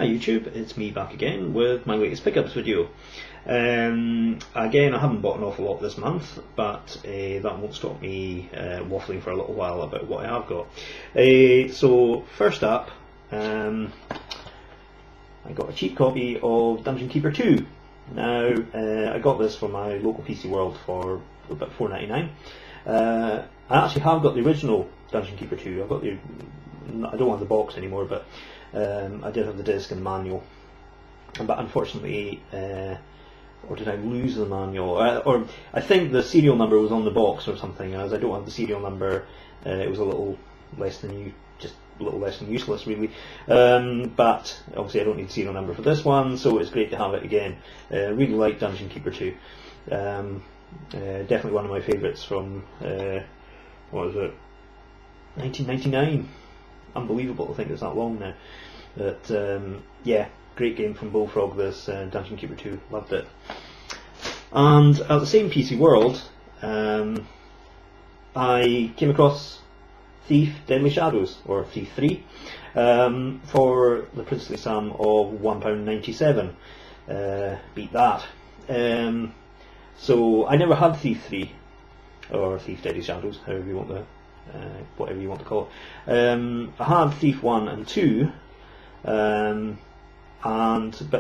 Hi YouTube, it's me back again with my latest pickups video. Again, I haven't bought an awful lot this month, but that won't stop me waffling for a little while about what I have got. So first up, I got a cheap copy of Dungeon Keeper 2. Now, I got this from my local PC World for about $4.99. I actually have got the original Dungeon Keeper 2. I don't have the box anymore, but I did have the disc and manual. But unfortunately, or did I lose the manual? Or I think the serial number was on the box or something. As I don't have the serial number, it was a little less than useless, really. But obviously, I don't need the serial number for this one, so it's great to have it again. Really like Dungeon Keeper 2. Definitely one of my favourites from what was it? 1999. Unbelievable to think it's that long now. But yeah, great game from Bullfrog, this Dungeon Keeper 2, loved it. And at the same PC World, I came across Thief Deadly Shadows, or Thief 3, for the princely sum of £1.97. Beat that. So I never had Thief 3, or Thief Deadly Shadows, however you want to whatever you want to call it. I had Thief 1 and 2, but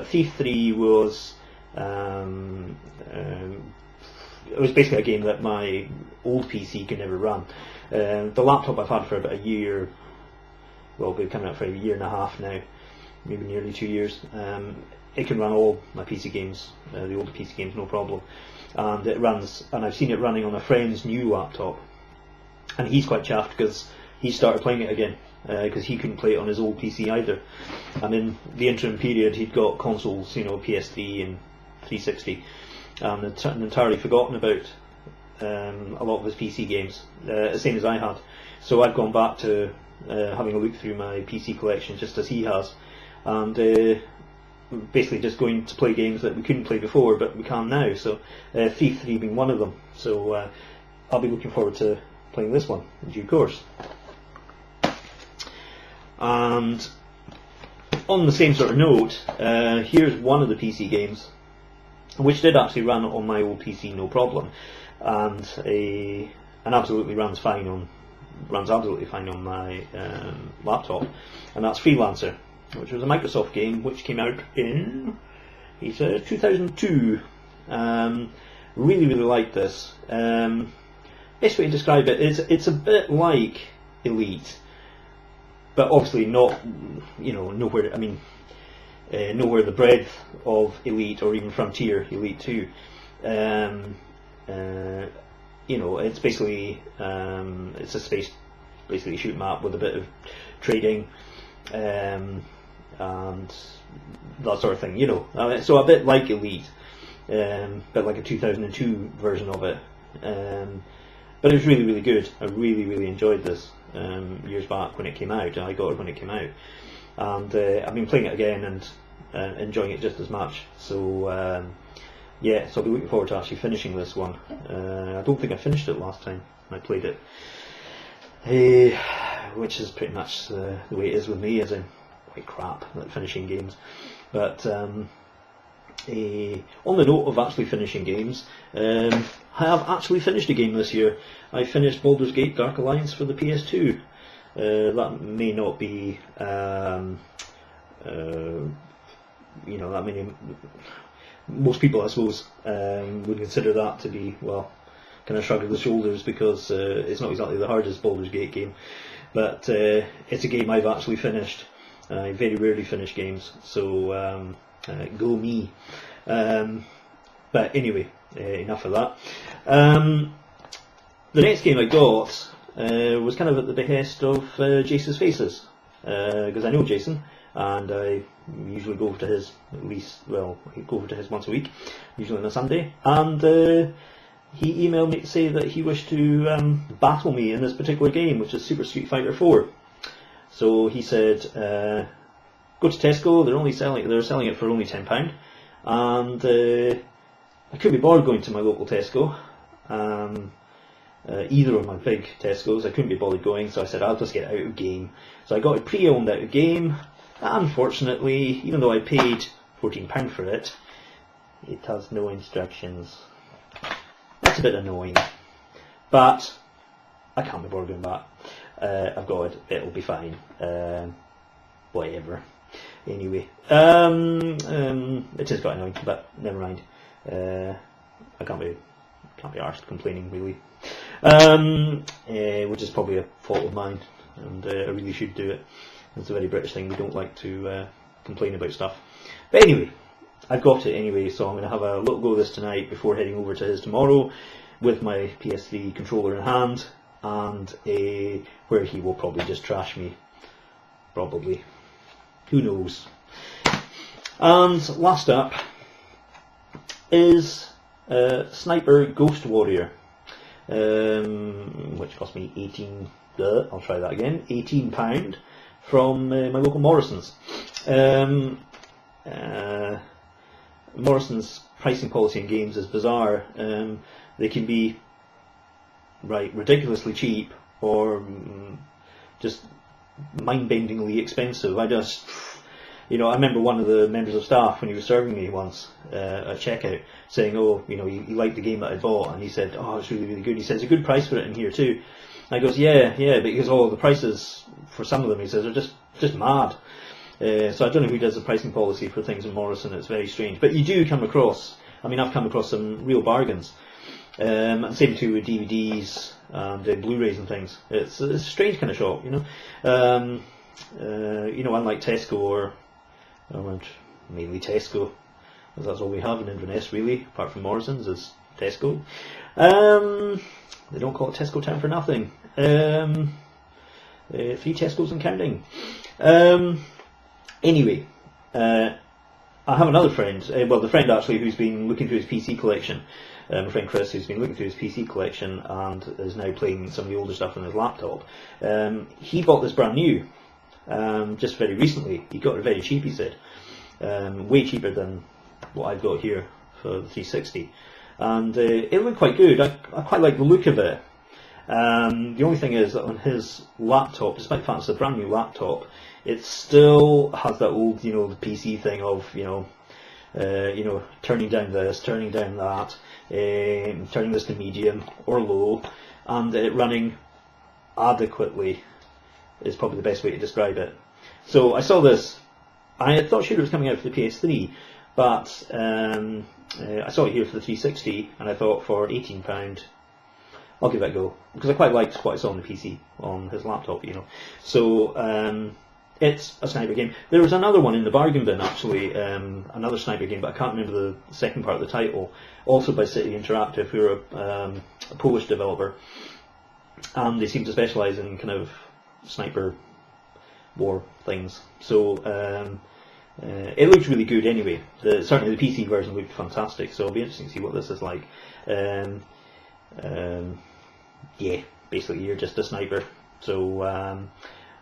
Thief 3 was it was basically a game that my old PC could never run. The laptop I've had for about a year, well, we're coming up for a year and a half now, maybe nearly 2 years. It can run all my PC games, the older PC games, no problem. And it runs, and I've seen it running on a friend's new laptop. And he's quite chuffed because he started playing it again, because he couldn't play it on his old PC either. And in the interim period, he'd got consoles, you know, PS3 and 360, and entirely forgotten about a lot of his PC games, the same as I had. So I've gone back to having a look through my PC collection, just as he has, and basically just going to play games that we couldn't play before, but we can now. So Thief 3 being one of them. So I'll be looking forward to playing this one in due course. And on the same sort of note, here's one of the PC games which did actually run on my old PC no problem, and absolutely runs absolutely fine on my laptop, and that's Freelancer, which was a Microsoft game which came out in 2002. Really liked this. Best way to describe it is it's a bit like Elite, but obviously not, you know, nowhere the breadth of Elite or even Frontier Elite 2. You know, it's basically it's a space, basically shoot map with a bit of trading and that sort of thing. You know, so a bit like Elite, but like a 2002 version of it. But it was really good. I really enjoyed this years back when it came out. I got it when it came out, and I've been playing it again and enjoying it just as much. So yeah, so I'll be looking forward to actually finishing this one. I don't think I finished it last time I played it, which is pretty much the way it is with me, as in quite crap at finishing games. But on the note of actually finishing games, I have actually finished a game this year. I finished Baldur's Gate Dark Alliance for the PS2. That may not be, you know, that many. Most people, I suppose, would consider that to be, well, kind of shrug of the shoulders, because it's not exactly the hardest Baldur's Gate game, but it's a game I've actually finished. I very rarely finish games, so go me. But anyway, enough of that. The next game I got was kind of at the behest of Jason's Faces, because I know Jason, and I usually go over to his go over to his once a week, usually on a Sunday, and he emailed me to say that he wished to battle me in this particular game, which is Super Street Fighter 4. So he said, go to Tesco, they're selling it for only £10, and I couldn't be bothered going to my local Tesco, either of my big Tesco's. I couldn't be bothered going, so I said I'll just get out of game. So I got it pre-owned out of game, Unfortunately, even though I paid £14 for it, it has no instructions. That's a bit annoying, but I can't be bothered going back. I've got it, it'll be fine. Whatever. Anyway, it is quite annoying, but never mind. I can't be arsed complaining, really. Which is probably a fault of mine, and I really should do it. It's a very British thing, we don't like to complain about stuff. But anyway, I've got it anyway, so I'm going to have a little go of this tonight before heading over to his tomorrow with my PS3 controller in hand, and where he will probably just trash me. Probably. Who knows? And last up is Sniper Ghost Warrior, which cost me £18 from my local Morrison's. Morrison's pricing policy in games is bizarre. They can be ridiculously cheap or just mind-bendingly expensive. I remember one of the members of staff when he was serving me once at checkout saying, "Oh, he liked the game that I bought," and he said, "Oh, it's really, really good." He says, "A good price for it in here too." And I goes, "Yeah," because the prices for some of them, he says, are just mad. So I don't know who does the pricing policy for things in Morrison. It's very strange, but you do come across. I've come across some real bargains. And same too with DVDs and Blu-rays and things. It's a strange kind of shop, unlike Tesco or mainly Tesco, because that's all we have in Inverness really, apart from Morrison's is Tesco. They don't call it Tesco Town for nothing. 3 Tesco's and counting. Anyway, I have another friend, the friend actually who's been looking through his PC collection, my friend Chris, who's been looking through his PC collection and is now playing some of the older stuff on his laptop. He bought this brand new, just very recently. He got it very cheap, he said. Way cheaper than what I've got here for the 360. And it looked quite good. I quite like the look of it. The only thing is that on his laptop, despite the fact it's a brand new laptop, it still has that old, the PC thing of, turning down this, turning down that, turning this to medium or low, and it running adequately is probably the best way to describe it. So I saw this. I thought sure it was coming out for the PS3, but I saw it here for the 360, and I thought for £18, I'll give it a go, because I quite liked what I saw on the PC, on his laptop, So it's a sniper game. There was another one in the bargain bin actually, another sniper game, but I can't remember the second part of the title, also by City Interactive, who are a Polish developer, and they seem to specialise in kind of sniper war things. So it looked really good anyway. Certainly the PC version looked fantastic, so it'll be interesting to see what this is like. Yeah, basically you're just a sniper. So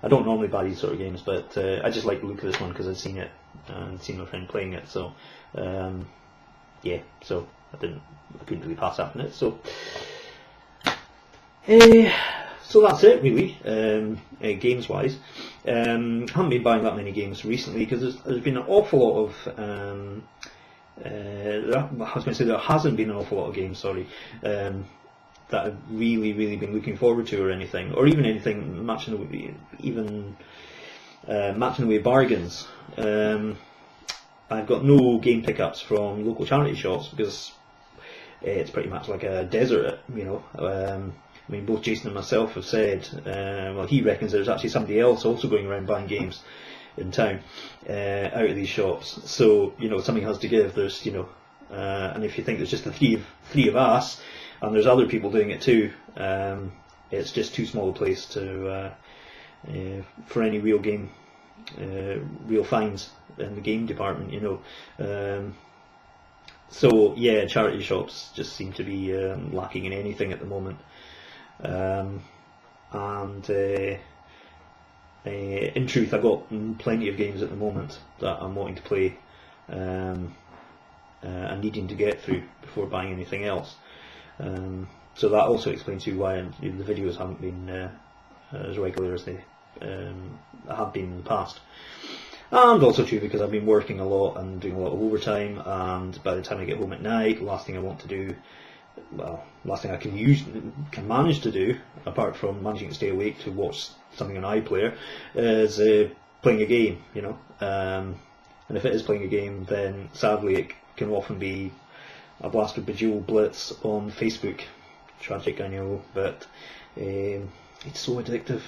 I don't normally buy these sort of games, but I just like the look of this one because I'd seen it and seen my friend playing it. So yeah, so I couldn't really pass up on it. So so that's it really, games wise. Haven't been buying that many games recently because there's been an awful lot of there hasn't been an awful lot of games, that I've really been looking forward to, or anything, or even anything matching away bargains. I've got no game pickups from local charity shops because it's pretty much like a desert, both Jason and myself have said, he reckons there's actually somebody else also going around buying games in town, out of these shops. So, something has to give. There's, and if you think there's just the three of us, and there's other people doing it too, it's just too small a place to for any real game, real finds in the game department, So yeah, charity shops just seem to be lacking in anything at the moment. In truth, I've got plenty of games at the moment that I'm wanting to play and needing to get through before buying anything else. So that also explains to you why the videos haven't been as regular as they have been in the past. and also too because I've been working a lot and doing a lot of overtime, and by the time I get home at night, the last thing I want to do, well, last thing I can manage to do, apart from managing to stay awake to watch something on iPlayer, is playing a game, you know. And if it is playing a game, then sadly it can often be a blast of Bejeweled Blitz on Facebook. Tragic, I know, but it's so addictive.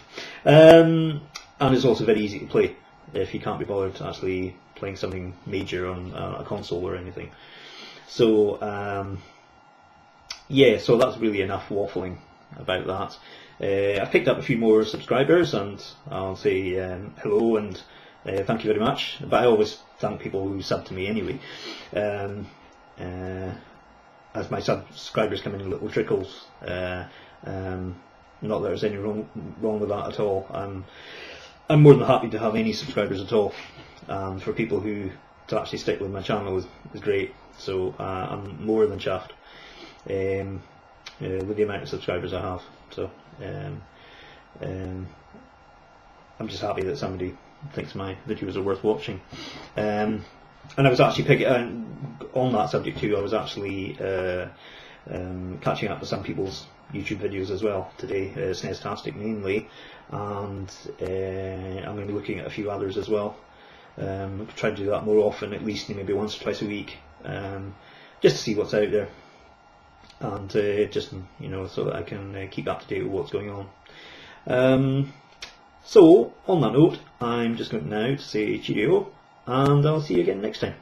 And it's also very easy to play if you can't be bothered actually playing something major on a console or anything. So yeah, so that's really enough waffling about that. I've picked up a few more subscribers, and I'll say hello and thank you very much. But I always thank people who sub to me anyway. As my subscribers come in little trickles. Not that there's any wrong with that at all. I'm more than happy to have any subscribers at all. For people who to actually stick with my channel is great. So I'm more than chuffed with the amount of subscribers I have. So I'm just happy that somebody thinks my videos are worth watching. And I was actually on that subject too. I was actually catching up with some people's YouTube videos as well today, SNEStastic mainly, and I'm going to be looking at a few others as well. Try to do that more often, at least maybe once or twice a week, just to see what's out there, and just, you know, so that I can keep up to date with what's going on. So on that note, I'm just going now to say cheerio, and I'll see you again next time.